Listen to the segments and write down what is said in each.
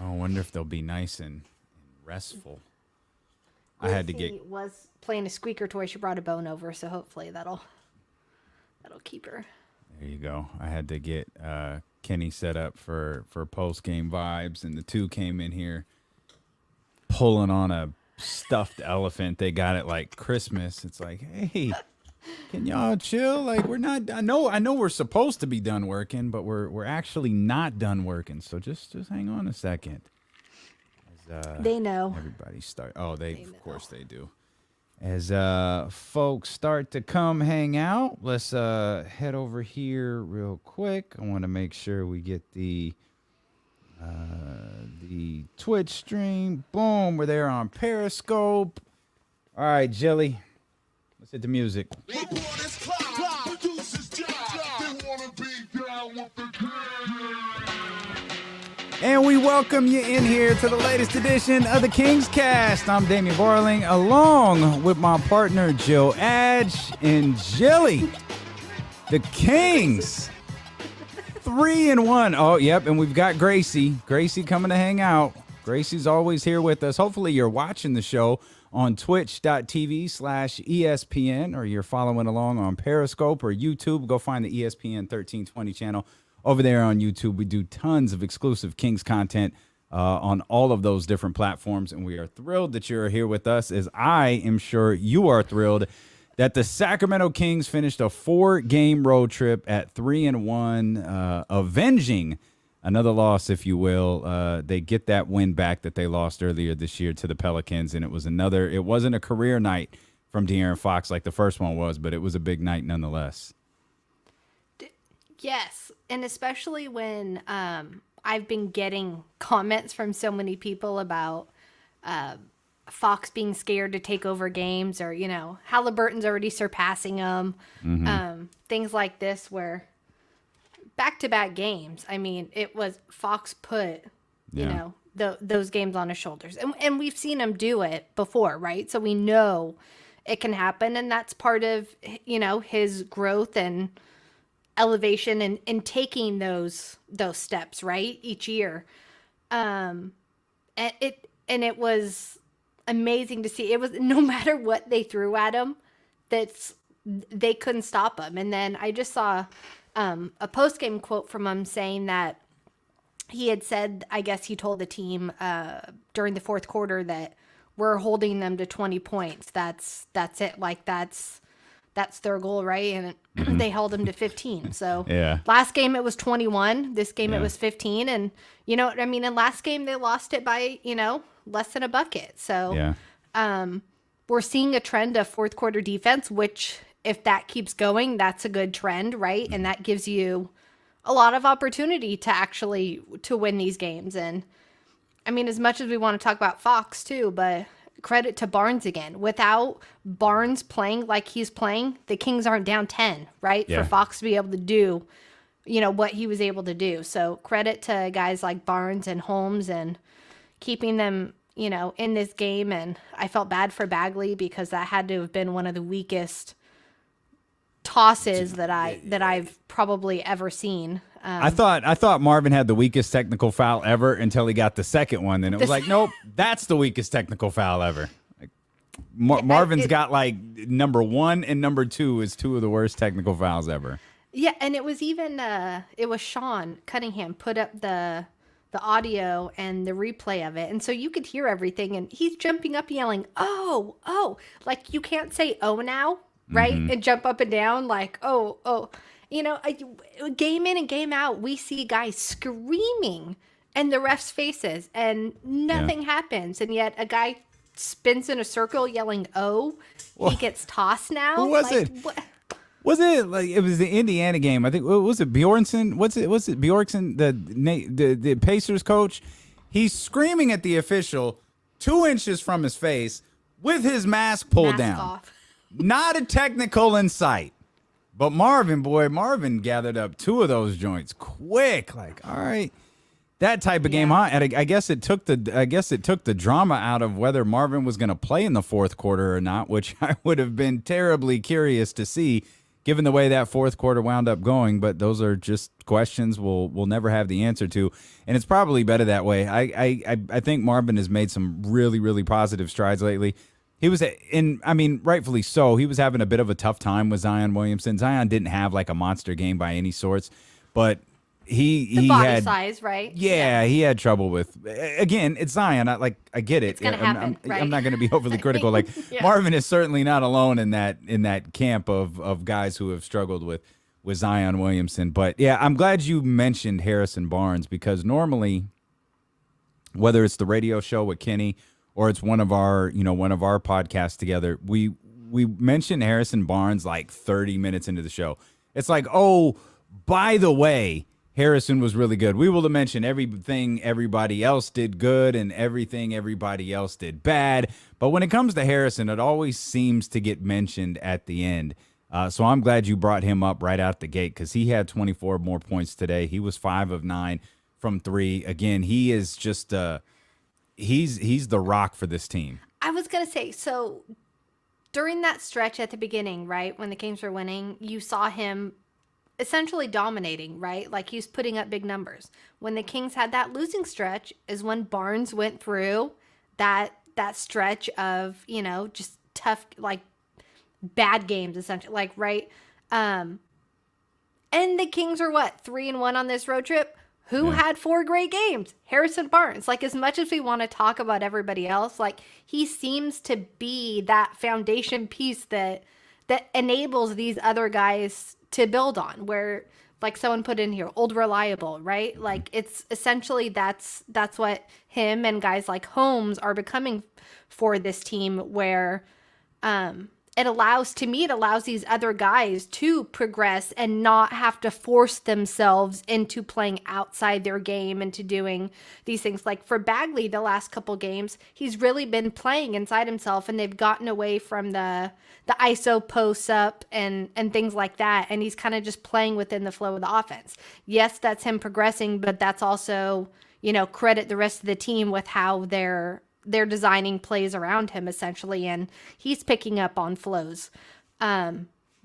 I wonder if they'll be nice and restful. I had to get. Was playing a squeaker toy. She brought a bone over, so hopefully that'll keep her. There you go. I had to get Kenny set up for post game vibes, and the two came in here pulling on a stuffed elephant. They got it like Christmas. It's like, hey, can y'all chill? Like we're not. I know we're supposed to be done working, but we're actually not done working. So just hang on a second. They know. Everybody start. Oh, they of course they do. As folks start to come hang out, let's head over here real quick. I want to make sure we get the Twitch stream. Boom, we're there on Periscope. All right, Jilly, let's hit the music. And we welcome you in here to the latest edition of the Kings Cast. I'm Damian Borling, along with my partner Joe Adge and Jilly. The Kings, 3-1. Oh, yep, and we've got Gracie. Gracie coming to hang out. Gracie's always here with us. Hopefully you're watching the show on twitch.tv/ESPN, or you're following along on Periscope or YouTube. Go find the ESPN 1320 channel. Over there on YouTube, we do tons of exclusive Kings content on all of those different platforms, and we are thrilled that you're here with us, as I am sure you are thrilled that the Sacramento Kings finished a 4-game road trip at 3-1, avenging another loss, if you will. They get that win back that they lost earlier this year to the Pelicans, and it wasn't a career night from De'Aaron Fox like the first one was, but it was a big night nonetheless. Yes, and especially when I've been getting comments from so many people about Fox being scared to take over games, or, Halliburton's already surpassing him. Things like this where back-to-back games, I mean, it was Fox put, those games on his shoulders. And we've seen him do it before, right? So we know it can happen, and that's part of, his growth and elevation and taking those steps, right, each year. And it was amazing to see. It was, no matter what they threw at him, they couldn't stop him. And then I just saw a post-game quote from him saying that he had said, I guess he told the team during the fourth quarter that we're holding them to 20 points. That's it. Like that's their goal, right? And they held him to 15. So last game it was 21. This game it was 15. And you know what I mean? And last game they lost it by, less than a bucket. So we're seeing a trend of fourth quarter defense, which if that keeps going, that's a good trend, right? And that gives you a lot of opportunity to actually to win these games. And I mean, as much as we want to talk about Fox too, but credit to Barnes again. Without Barnes playing like he's playing, the Kings aren't down 10, right? For Fox to be able to do, what he was able to do. So credit to guys like Barnes and Holmes and keeping them, in this game. And I felt bad for Bagley because that had to have been one of the weakest tosses that I've probably ever seen. I thought Marvin had the weakest technical foul ever until he got the second one. Then it was like, nope, that's the weakest technical foul ever. Like, Marvin's got like number 1 and number 2 is 2 of the worst technical fouls ever. Yeah, and it was even it was Sean Cunningham put up the audio and the replay of it, and so you could hear everything, and he's jumping up yelling, oh, like you can't say oh now, right? And jump up and down like oh. Game in and game out, we see guys screaming in the refs' faces, and nothing happens. And yet a guy spins in a circle yelling, oh, he gets tossed now. Who was it? What? Was it like it was the Indiana game? I think was it Bjornsson? Was it Bjornsson, the Pacers coach? He's screaming at the official 2 inches from his face with his mask pulled down. Off. Not a technical in sight. But Marvin gathered up 2 of those joints quick. Like, all right, that type of game. And I guess it took the drama out of whether Marvin was going to play in the fourth quarter or not, which I would have been terribly curious to see, given the way that fourth quarter wound up going. But those are just questions we'll never have the answer to, and it's probably better that way. I think Marvin has made some really, really positive strides lately. He was rightfully so. He was having a bit of a tough time with Zion Williamson. Zion didn't have like a monster game by any sorts, but he body had size, right? Yeah, he had trouble with. Again, it's Zion. I get it. It's gonna happen, right? I'm not going to be overly critical. Like Yeah. Marvin is certainly not alone in that camp of guys who have struggled with Zion Williamson. But yeah, I'm glad you mentioned Harrison Barnes, because normally, whether it's the radio show with Kenny or it's one of our podcasts together, we mention Harrison Barnes like 30 minutes into the show. It's like, oh, by the way, Harrison was really good. We will mention everything everybody else did good and everything everybody else did bad. But when it comes to Harrison, it always seems to get mentioned at the end. So I'm glad you brought him up right out the gate, because he had 24 more points today. He was 5 of 9 from 3. Again, he is just he's the rock for this team. I was going to say, so during that stretch at the beginning, right, when the Kings were winning, you saw him essentially dominating, right? Like, he's putting up big numbers. When the Kings had that losing stretch is when Barnes went through that stretch of, just tough, like, bad games, essentially, like, right? And the Kings are 3-1 on this road trip? Who had 4 great games? Harrison Barnes. Like, as much as we want to talk about everybody else, like, he seems to be that foundation piece that enables these other guys to build on, where, like someone put in here, old reliable, right? Like, it's essentially that's what him and guys like Holmes are becoming for this team, where it allows these other guys to progress and not have to force themselves into playing outside their game and to doing these things. Like for Bagley, the last couple games, he's really been playing inside himself, and they've gotten away from the ISO posts up and things like that. And he's kind of just playing within the flow of the offense. Yes, that's him progressing, but that's also, credit the rest of the team with how they're designing plays around him, essentially, and he's picking up on flows.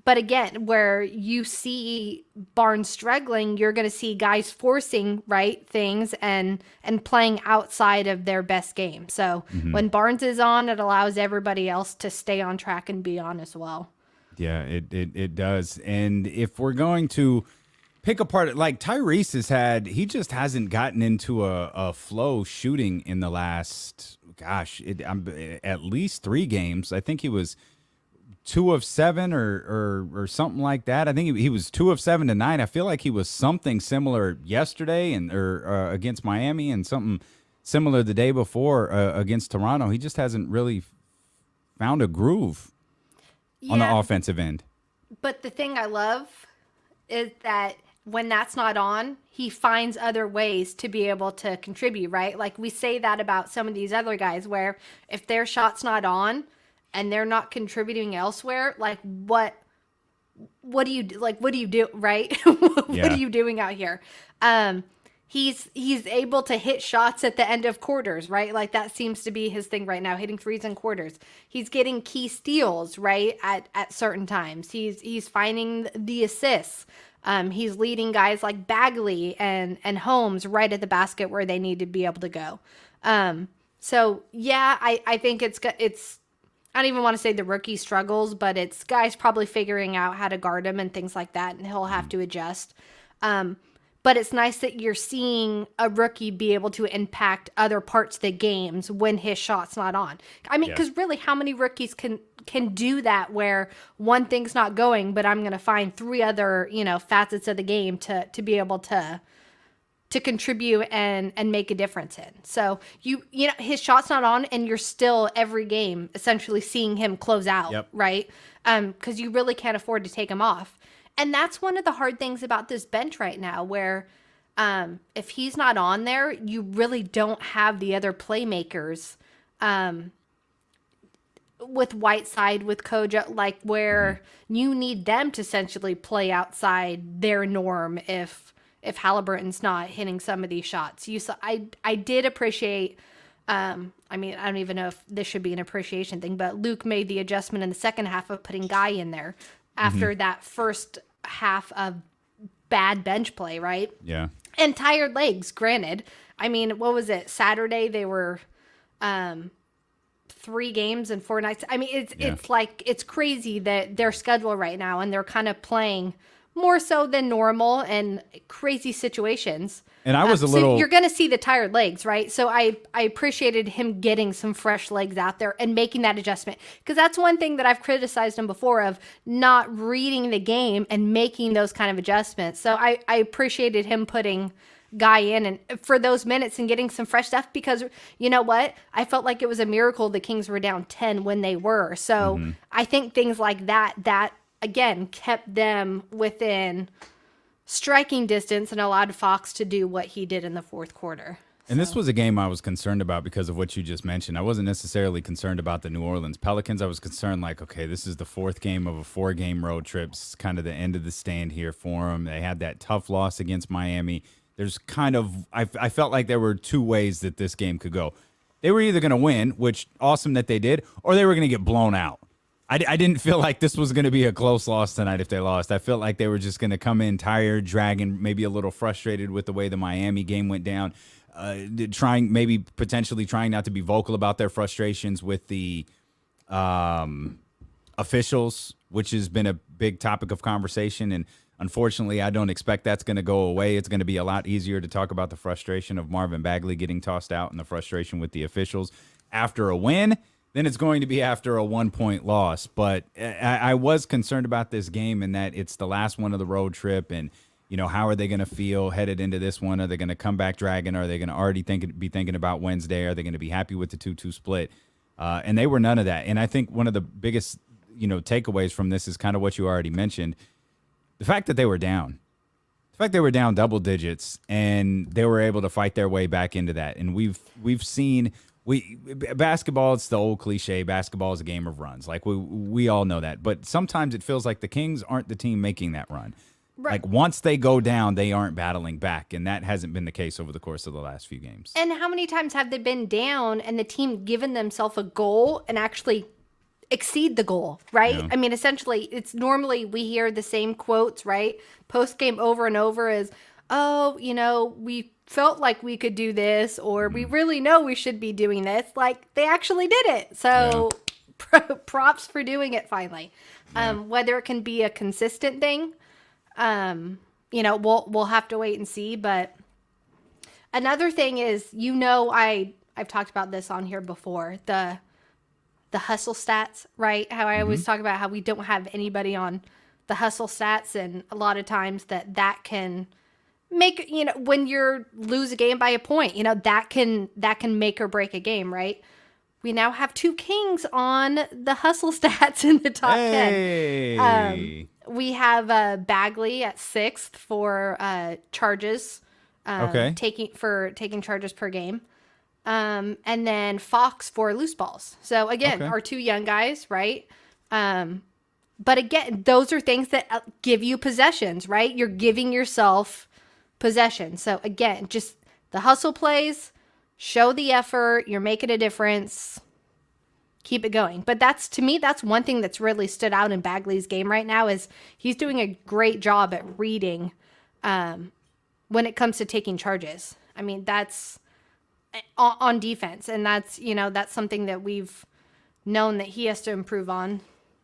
But again, where you see Barnes struggling, you're going to see guys forcing things and playing outside of their best game. So when Barnes is on, it allows everybody else to stay on track and be on as well. Yeah, it does. And if we're going to pick apart, like Tyrese he just hasn't gotten into a flow shooting in the last, at least 3 games. I think he was 2 of 7 or something like that. I think he was 2 of 7 tonight. I feel like he was something similar yesterday or against Miami, and something similar the day before against Toronto. He just hasn't really found a groove on the offensive end. But the thing I love is that when that's not on, he finds other ways to be able to contribute, right? Like, we say that about some of these other guys, where if their shot's not on and they're not contributing elsewhere, like what do you do, right? What are you doing out here? He's able to hit shots at the end of quarters, right? Like, that seems to be his thing right now, hitting threes in quarters. He's getting key steals, right, at certain times. He's finding the assists. He's leading guys like Bagley and Holmes right at the basket where they need to be able to go. So yeah, I think it's I don't even want to say the rookie struggles, but it's guys probably figuring out how to guard him and things like that, and he'll have to adjust. But it's nice that you're seeing a rookie be able to impact other parts of the games when his shot's not on. I mean, because really, how many rookies can do that, where one thing's not going, but I'm going to find 3 other, facets of the game to be able to contribute and make a difference in. So his shot's not on, and you're still every game essentially seeing him close out, right? Because you really can't afford to take him off. And that's one of the hard things about this bench right now, where if he's not on there, you really don't have the other playmakers with Whiteside, with Koja, like, where you need them to essentially play outside their norm if Halliburton's not hitting some of these shots. I did appreciate, I don't even know if this should be an appreciation thing, but Luke made the adjustment in the second half of putting Guy in there. after that first half of bad bench play, right? Yeah. And tired legs, granted. I mean, what was it? Saturday they were 3 games and 4 nights. I mean, it's like, it's crazy that their schedule right now, and they're kind of playing more so than normal and crazy situations. And I was so you're going to see the tired legs, right? So I appreciated him getting some fresh legs out there and making that adjustment, because that's one thing that I've criticized him before, of not reading the game and making those kind of adjustments. So I appreciated him putting Guy in and for those minutes and getting some fresh stuff, because you know what? I felt like it was a miracle the Kings were down 10 when they were. So I think things like that again kept them within striking distance and allowed Fox to do what he did in the fourth quarter. And this was a game I was concerned about because of what you just mentioned. I wasn't necessarily concerned about the New Orleans Pelicans. I was concerned, like, okay, this is the 4th game of a 4-game road trip. It's kind of the end of the stand here for them. They had that tough loss against Miami. There's kind of, I felt like there were 2 ways that this game could go. They were either going to win, which awesome that they did, or they were going to get blown out. I didn't feel like this was going to be a close loss tonight if they lost. I felt like they were just going to come in tired, dragging, maybe a little frustrated with the way the Miami game went down, potentially trying not to be vocal about their frustrations with the officials, which has been a big topic of conversation. And unfortunately, I don't expect that's going to go away. It's going to be a lot easier to talk about the frustration of Marvin Bagley getting tossed out and the frustration with the officials after a win than it's going to be after a 1-point loss. But I was concerned about this game in that it's the last one of the road trip, and you know, how are they going to feel headed into this one? Are they going to come back dragging? Are they going to already be thinking about Wednesday? Are they going to be happy with the 2-2 split? And they were none of that. And I think one of the biggest, takeaways from this is kind of what you already mentioned. The fact that they were down. The fact they were down double digits and they were able to fight their way back into that. And we've seen basketball, it's the old cliche, basketball is a game of runs. Like we all know that. But sometimes it feels like the Kings aren't the team making that run. Right. Like once they go down, they aren't battling back. And that hasn't been the case over the course of the last few games. And how many times have they been down and the team given themselves a goal and actually exceed the goal, right? Yeah. I mean, essentially, it's normally we hear the same quotes, right? Post-game over and over is, oh, we felt like we could do this, or we really know we should be doing this. Like, they actually did it. So props for doing it finally. Yeah. Whether it can be a consistent thing, we'll have to wait and see. But another thing is, I've talked about this on here before, the hustle stats, right? How I always talk about how we don't have anybody on the hustle stats, and a lot of times that can make, when you lose a game by a point, that can make or break a game, right? We now have 2 Kings on the hustle stats in the top 10. We have Bagley at 6th for charges, taking charges per game. And then Fox for loose balls. So again, our 2 young guys, right? But again, those are things that give you possessions, right? You're giving yourself possession. So again, just the hustle plays, show the effort, you're making a difference, keep it going. But to me, that's one thing that's really stood out in Bagley's game right now is he's doing a great job at reading when it comes to taking charges. I mean, that's on defense, and that's something that we've known that he has to improve on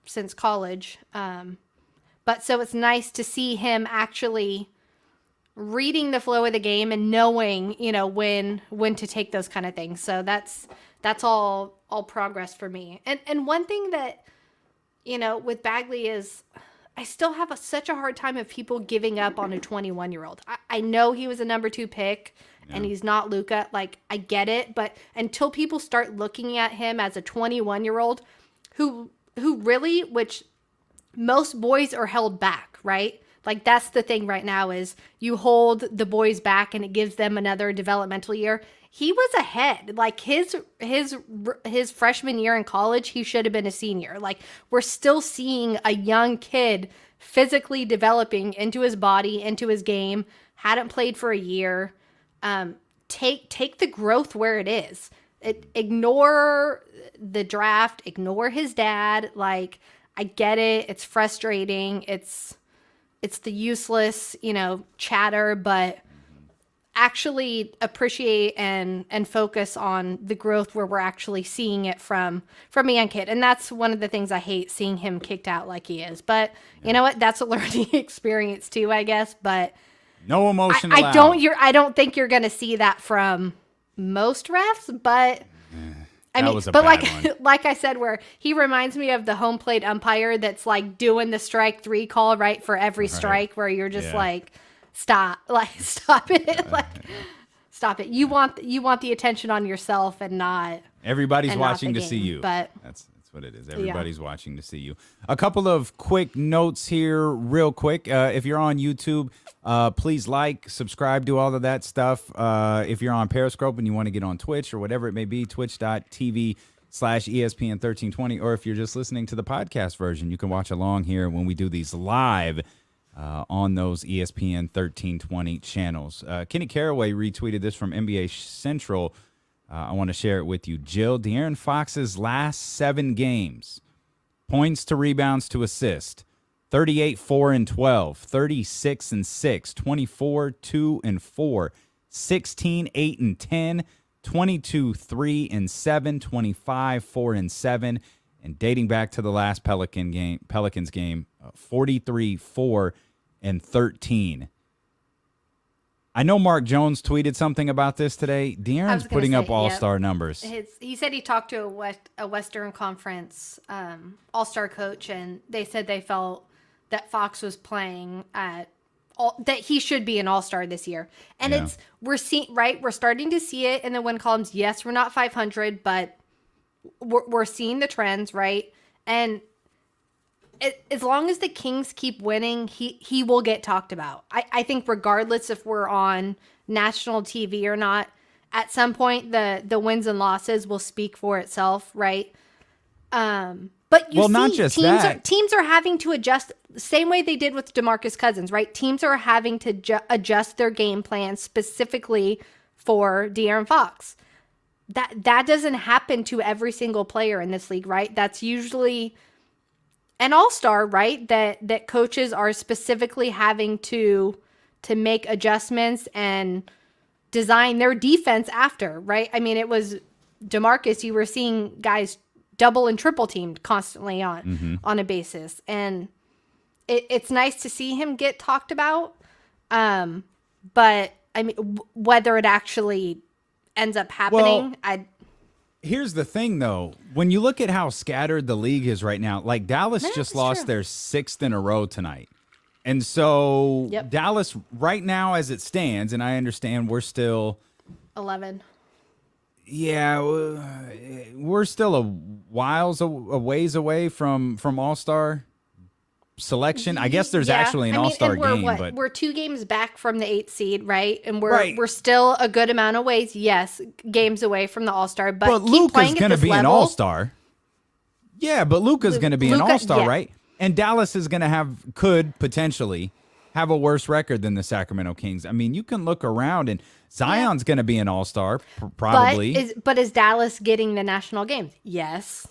since college. But so it's nice to see him actually reading the flow of the game and knowing, when to take those kind of things. So that's all progress for me. And one thing that, with Bagley is I still have such a hard time of people giving up on a 21-year-old. I know he was a number 2 pick and he's not Luka. Like, I get it. But until people start looking at him as a 21-year-old who really, which most boys are held back, right? Like, that's the thing right now is you hold the boys back and it gives them another developmental year. He was ahead. Like, his freshman year in college, he should have been a senior. Like, we're still seeing a young kid physically developing into his body, into his game, hadn't played for a year. Take the growth where it is. Ignore the draft, ignore his dad. Like, I get it. It's frustrating. It's the useless, chatter, but actually appreciate and focus on the growth where we're actually seeing it from a young kid. And that's one of the things I hate, seeing him kicked out like he is. But you know what? That's a learning experience too, I guess. But no emotion I allowed. I don't think you're going to see that from most refs, but was a bad one. like I said, where he reminds me of the home plate umpire that's like doing the strike 3 call right for every strike, where you're just like, stop it, stop it. You want the attention on yourself and not everybody's and watching not the to see game, you. But That's what it is. Everybody's watching to see you. A couple of quick notes here, real quick. If you're on YouTube, please like, subscribe, do all of that stuff. If you're on Periscope and you want to get on Twitch or whatever it may be, twitch.tv/ESPN1320. Or if you're just listening to the podcast version, you can watch along here when we do these live on those ESPN 1320 channels. Kenny Caraway retweeted this from NBA Central. I want to share it with you. Jill, De'Aaron Fox's last 7 games, points to rebounds to assist, 38, 4 and 12, 36 and 6, 24, 2 and 4, 16, 8 and 10, 22, 3 and 7, 25, 4 and 7, and dating back to the last Pelicans game, 43, 4 and 13. I know Mark Jones tweeted something about this today. De'Aaron's putting up all-star numbers. He said he talked to a Western Conference all-star coach, and they said they felt that Fox was playing that he should be an all-star this year. And we're starting to see it in the win columns. Yes, we're not 500, but we're seeing the trends, right? And as long as the Kings keep winning, he will get talked about. I think regardless if we're on national TV or not, at some point the wins and losses will speak for itself, right? But not just that. Teams are having to adjust the same way they did with DeMarcus Cousins, right? Teams are having to adjust their game plan specifically for De'Aaron Fox. That doesn't happen to every single player in this league, right? That's usually an all-star, right? That coaches are specifically having to make adjustments and design their defense after, right? I mean, it was DeMarcus, you were seeing guys double and triple teamed constantly on a basis. And it's nice to see him get talked about. But I mean, whether it actually ends up happening, Here's the thing, though. When you look at how scattered the league is right now, like Dallas just lost their 6th in a row tonight. And so Dallas right now as it stands, and I understand we're still 11. Yeah, we're still a ways away from All-Star selection. I guess there's actually an All-Star game, but we're 2 games back from the 8th seed, right? And we're still a good amount of ways, games away from the All-Star. But Luka's going to be an All-Star. Yeah, but Luka's going to be an All-Star, right? And Dallas is going to could potentially have a worse record than the Sacramento Kings. I mean, you can look around, and Zion's going to be an All-Star, probably. But is Dallas getting the national games? Yes.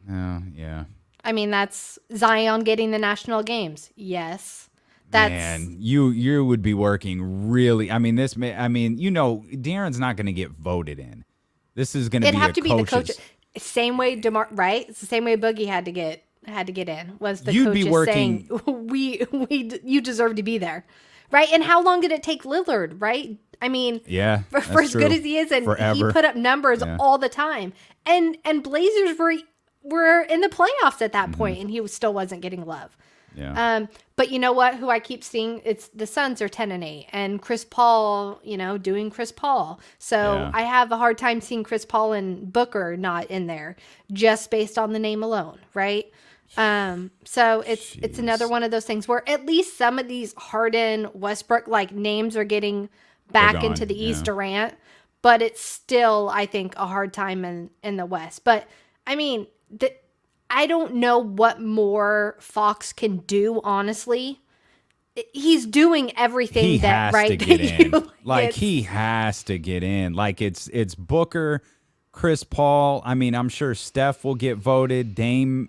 Yeah. I mean, that's Zion getting the national games. Yes. Man, you would be working really. I mean, De'Aaron's not going to get voted in. This is going to be the coach. Same way right? It's the same way Boogie had to get in. Was the You'd coaches be working, saying you deserve to be there, right? And how long did it take Lillard, right? I mean, for as good as he is, and he put up numbers all the time, and Blazers were in the playoffs at that point, and he still wasn't getting love. Yeah. But you know what? Who I keep seeing, it's the Suns are 10-8, and Chris Paul, doing Chris Paul. So I have a hard time seeing Chris Paul and Booker not in there, just based on the name alone, right? So it's another one of those things where at least some of these Harden, Westbrook names are getting back into the East. Durant, but it's still, I think, a hard time in the West. But I mean, I don't know what more Fox can do, honestly. He's doing everything he that has to get in. He has to get in. It's Booker, Chris Paul. I mean, I'm sure Steph will get voted. Dame.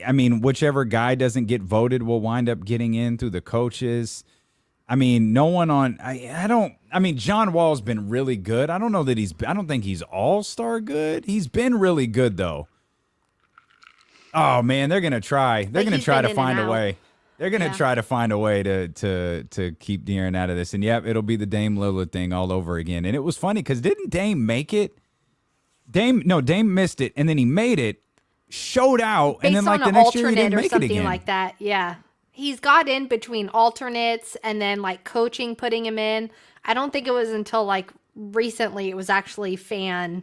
I mean, whichever guy doesn't get voted will wind up getting in through the coaches. I mean, no one on. I mean, John Wall's been really good. I don't know that I don't think he's all-star good. He's been really good though. Oh man, they're gonna try. They're gonna try to find a way. They're gonna try to find a way to keep De'Aaron out of this. And yep, it'll be the Dame Lillard thing all over again. And it was funny because didn't Dame make it? Dame missed it, and then he made it, showed out, and then like the next year he didn't make it again. Like that. Yeah. He's got in between alternates and then like coaching putting him in. I don't think it was until like recently it was actually fan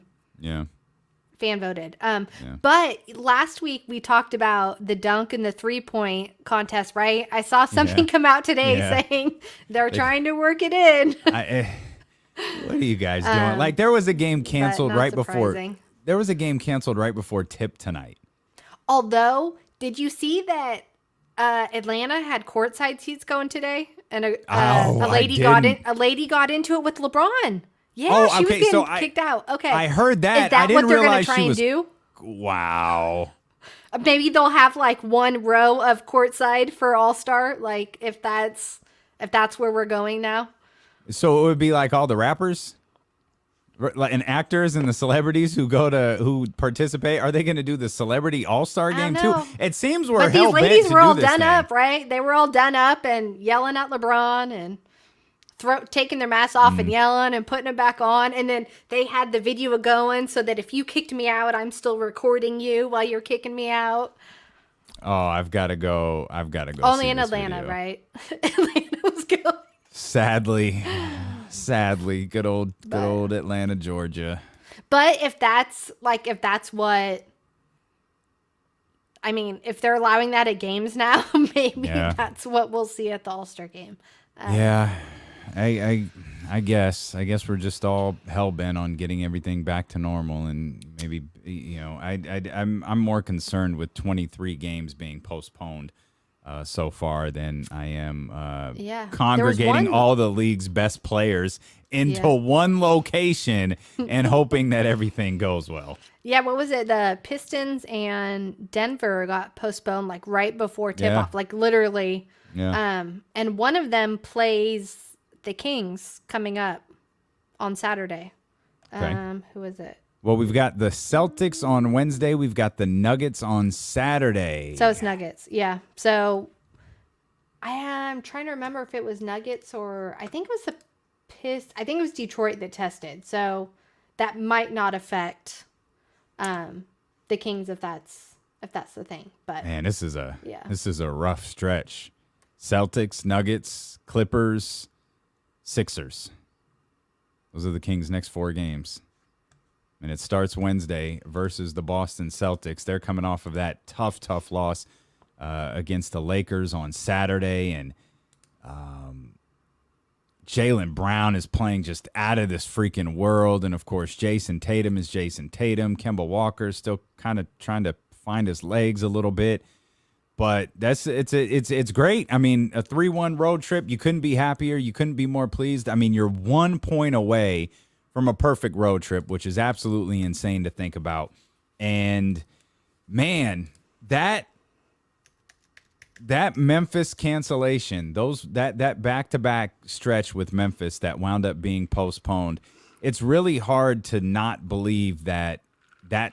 voted. But last week we talked about the dunk and the 3-point contest, right? I saw something come out today saying they're trying to work it in. What are you guys doing? Like there was a game canceled right before. There was a game canceled right before tip tonight. Although, did you see that Atlanta had courtside seats going today, and a lady got in. A lady got into it with LeBron. Yeah, she was getting kicked out. Okay, I heard that. Is that I didn't what they're going to realize try and do? Wow. Maybe they'll have like one row of courtside for All-Star. Like if that's where we're going now. So it would be like all the rappers, and actors and the celebrities who participate. Are they going to do the celebrity All-Star game too? It seems we're hell bent to do this. But these ladies were all done up, right? They were all done up and yelling at LeBron and taking their masks off and yelling and putting it back on. And then they had the video going so that if you kicked me out, I'm still recording you while you're kicking me out. Oh, I've got to go. Only in Atlanta, right? Atlanta was good. Sadly, good old Atlanta, Georgia. But if that's what, I mean, if they're allowing that at games now, maybe that's what we'll see at the All-Star game. I guess we're just all hell bent on getting everything back to normal, and maybe I'm more concerned with 23 games being postponed so far than I am congregating all the league's best players into one location and hoping that everything goes well. Yeah, what was it? The Pistons and Denver got postponed like right before tip-off, like literally. Yeah. And one of them plays the Kings coming up on Saturday. Okay. Who is it? Well, we've got the Celtics on Wednesday. We've got the Nuggets on Saturday. So it's Nuggets, yeah. So I am trying to remember if it was Nuggets or I think it was I think it was Detroit that tested. So that might not affect the Kings if that's the thing. But man, this is a rough stretch. Celtics, Nuggets, Clippers, Sixers. Those are the Kings' next 4 games. And it starts Wednesday versus the Boston Celtics. They're coming off of that tough loss against the Lakers on Saturday. And Jaylen Brown is playing just out of this freaking world. And, of course, Jason Tatum is Jason Tatum. Kemba Walker is still kind of trying to find his legs a little bit. But it's great. I mean, a 3-1 road trip, you couldn't be happier. You couldn't be more pleased. I mean, you're 1 point away from a perfect road trip, which is absolutely insane to think about. And man, that Memphis cancellation, that back-to-back stretch with Memphis that wound up being postponed, it's really hard to not believe that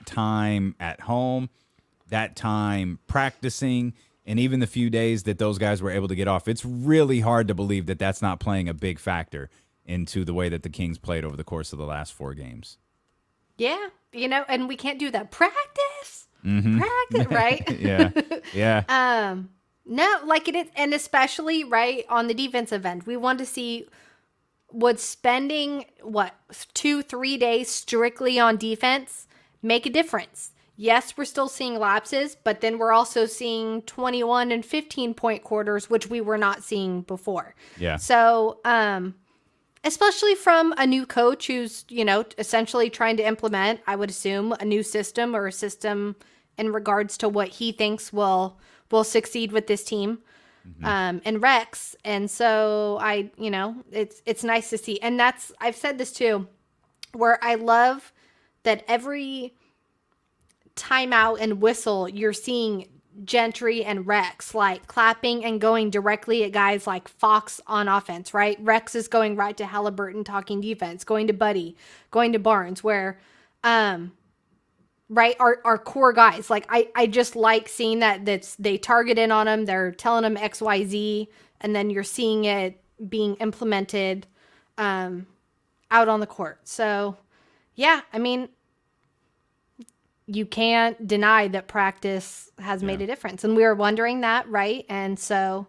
time at home, that time practicing, and even the few days that those guys were able to get off, it's really hard to believe that that's not playing a big factor into the way that the Kings played over the course of the last 4 games. Yeah, and we can't do that. Practice, right? Yeah. No, like it is, and especially right on the defensive end, we want to see would spending 2-3 days strictly on defense make a difference. Yes, we're still seeing lapses, but then we're also seeing 21 and 15-point quarters, which we were not seeing before. Yeah. So, especially from a new coach who's, essentially trying to implement, I would assume, a new system or a system in regards to what he thinks will succeed with this team, and Rex. And so it's nice to see. And I've said this too, where I love that every timeout and whistle, you're seeing Gentry and Rex, like clapping and going directly at guys like Fox on offense, right? Rex is going right to Halliburton talking defense, going to Buddy, going to Barnes, where, right, our core guys. Like, I just like seeing that's they target in on them, they're telling them XYZ, and then you're seeing it being implemented out on the court. So, yeah, I mean, you can't deny that practice has made a difference. And we were wondering that, right? And so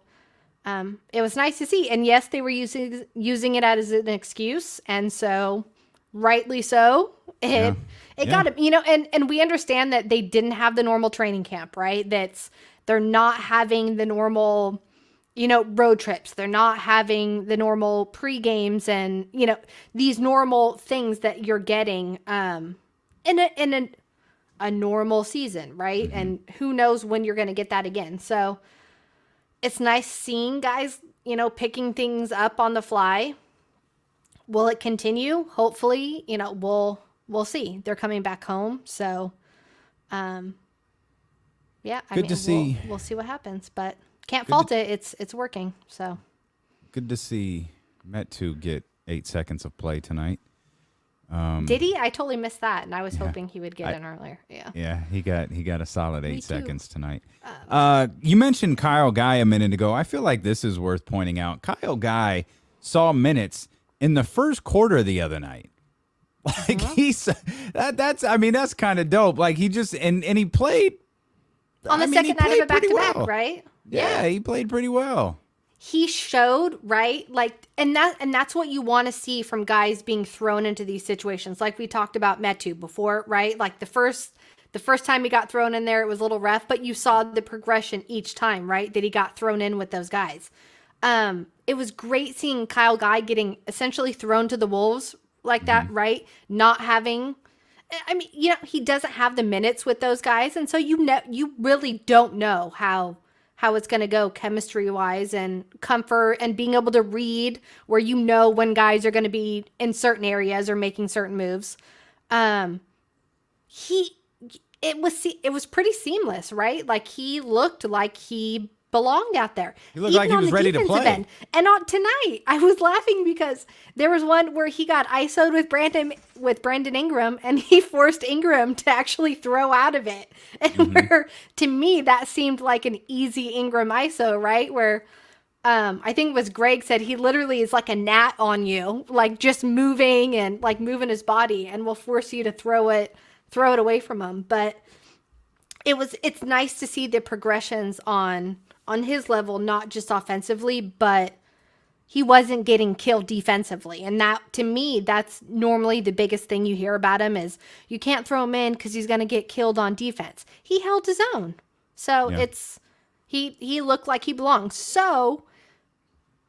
it was nice to see. And yes, they were using it as an excuse. And so rightly so, it got it, and we understand that they didn't have the normal training camp, right? They're not having the normal, road trips. They're not having the normal pre-games and, these normal things that you're getting in a normal season, right? Mm-hmm. And who knows when you're going to get that again. So it's nice seeing guys, picking things up on the fly. Will it continue? Hopefully, we'll see. They're coming back home. So, yeah, to see. We'll see what happens, but can't fault it. It's working. So good to see Metoo get 8 seconds of play tonight. Did he? I totally missed that, and I was hoping he would get in earlier. Yeah, he got a solid 8 seconds tonight. You mentioned Kyle Guy a minute ago. I feel like this is worth pointing out. Kyle Guy saw minutes in the first quarter the other night. Like that's kind of dope. Like he just and he played on the second night of a back-to-back, right? Yeah, he played pretty well. He showed, right? Like, and that's what you want to see from guys being thrown into these situations. Like we talked about Metoo before, right? Like the first time he got thrown in there, it was a little rough, but you saw the progression each time, right? That he got thrown in with those guys. It was great seeing Kyle Guy getting essentially thrown to the wolves like that, right? Not having, he doesn't have the minutes with those guys. And so you really don't know how it's going to go chemistry wise and comfort and being able to read where when guys are going to be in certain areas or making certain moves. It was pretty seamless, right? Like he looked like he belonged out there. He looked like he was ready to play. End. And on tonight, I was laughing because there was one where he got ISO'd with Brandon Ingram, and he forced Ingram to actually throw out of it. And where, to me, that seemed like an easy Ingram ISO, right? Where I think it was Greg said he literally is like a gnat on you, like just moving and like moving his body, and will force you to throw it away from him. But it's nice to see the progressions on his level, not just offensively, but he wasn't getting killed defensively. And that, to me, that's normally the biggest thing you hear about him is you can't throw him in because he's going to get killed on defense. He held his own. So he looked like he belonged. So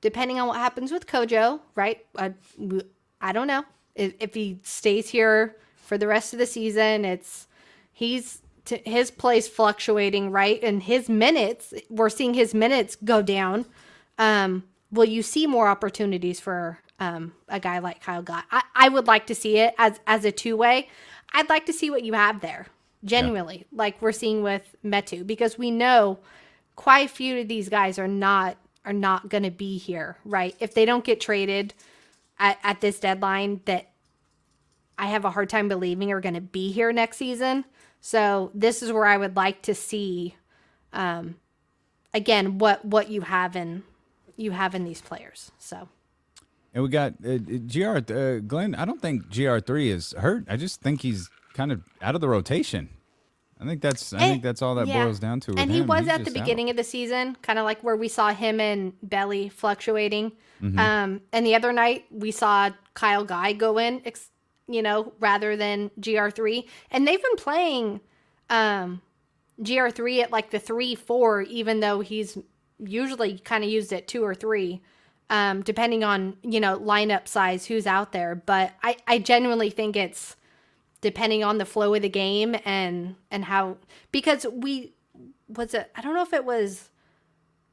depending on what happens with Kojo, right? I don't know if he stays here for the rest of the season. His play's fluctuating, right? And his minutes, we're seeing his minutes go down. Will you see more opportunities for a guy like Kyle Guy? I would like to see it as a two-way. I'd like to see what you have there, genuinely, like we're seeing with Metoo, because we know quite a few of these guys are not going to be here, right? If they don't get traded at this deadline, that I have a hard time believing are going to be here next season. So this is where I would like to see, again, what you have in these players. So, and we got Glenn. I don't think GR3 is hurt. I just think he's kind of out of the rotation. I think that's all that boils down to. And he was at the beginning of the season, kind of like where we saw him and Belly fluctuating. And the other night we saw Kyle Guy go in, rather than GR3. And they've been playing GR3 at like the 3-4, even though he's usually kind of used at 2 or 3, depending on, lineup size, who's out there. But I genuinely think it's depending on the flow of the game and how, because I don't know if it was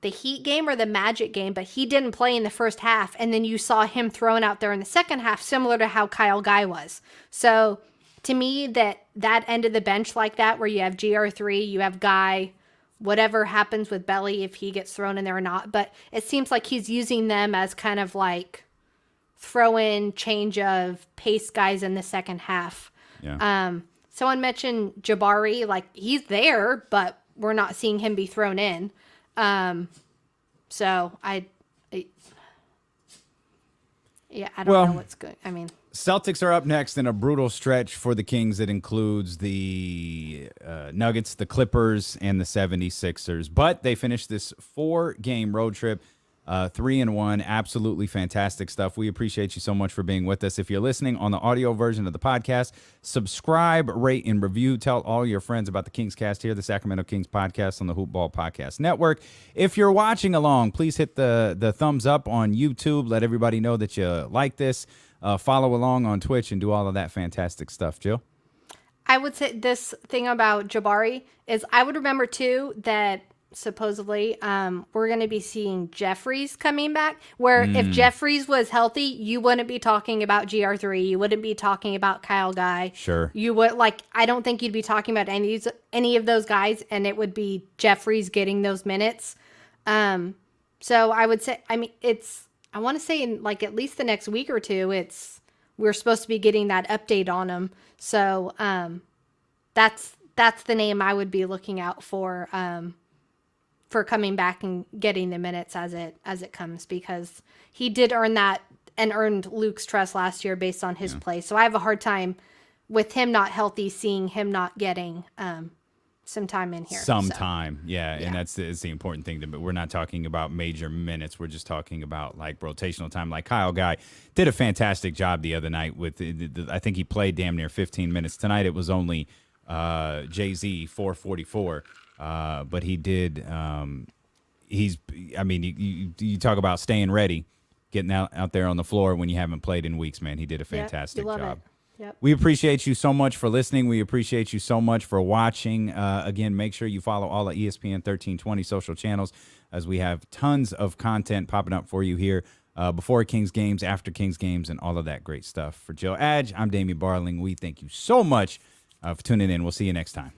the Heat game or the Magic game, but he didn't play in the first half, and then you saw him thrown out there in the second half, similar to how Kyle Guy was. So to me, that end of the bench like that, where you have GR3, you have Guy, whatever happens with Belly, if he gets thrown in there or not. But it seems like he's using them as kind of like throw in change of pace guys in the second half. Yeah. Someone mentioned Jabari, like he's there, but we're not seeing him be thrown in. So I don't know what's good. I mean, Celtics are up next in a brutal stretch for the Kings that includes the Nuggets, the Clippers, and the 76ers. But they finished this 4-game road trip, 3-1. Absolutely fantastic stuff. We appreciate you so much for being with us. If you're listening on the audio version of the podcast, subscribe, rate, and review. Tell all your friends about the Kings Cast here, the Sacramento Kings podcast on the Hoop Ball Podcast Network. If you're watching along, please hit the thumbs up on YouTube. Let everybody know that you like this. Follow along on Twitch and do all of that fantastic stuff. Jill? I would say this thing about Jabari is I would remember, too, that supposedly we're going to be seeing Jeffries coming back, where if Jeffries was healthy, you wouldn't be talking about GR3. You wouldn't be talking about Kyle Guy. Sure. You would, I don't think you'd be talking about any of those guys, and it would be Jeffries getting those minutes. So I would say, I mean, I want to say in at least the next week or two, we're supposed to be getting that update on him. So that's the name I would be looking out for coming back and getting the minutes as it comes, because he did earn that and earned Luke's trust last year based on his play. So I have a hard time with him not healthy, seeing him not getting some time in here. Yeah. And that's the important thing. But we're not talking about major minutes. We're just talking about rotational time. Like Kyle Guy did a fantastic job the other night with. I think he played damn near 15 minutes. Tonight it was only Jay-Z 444. But he did. You talk about staying ready, getting out there on the floor when you haven't played in weeks, man. He did a fantastic job. Yep. We appreciate you so much for listening. We appreciate you so much for watching. Again, make sure you follow all the ESPN 1320 social channels, as we have tons of content popping up for you here before Kings games, after Kings games, and all of that great stuff. For Joe Adge, I'm Damian Barling. We thank you so much for tuning in. We'll see you next time.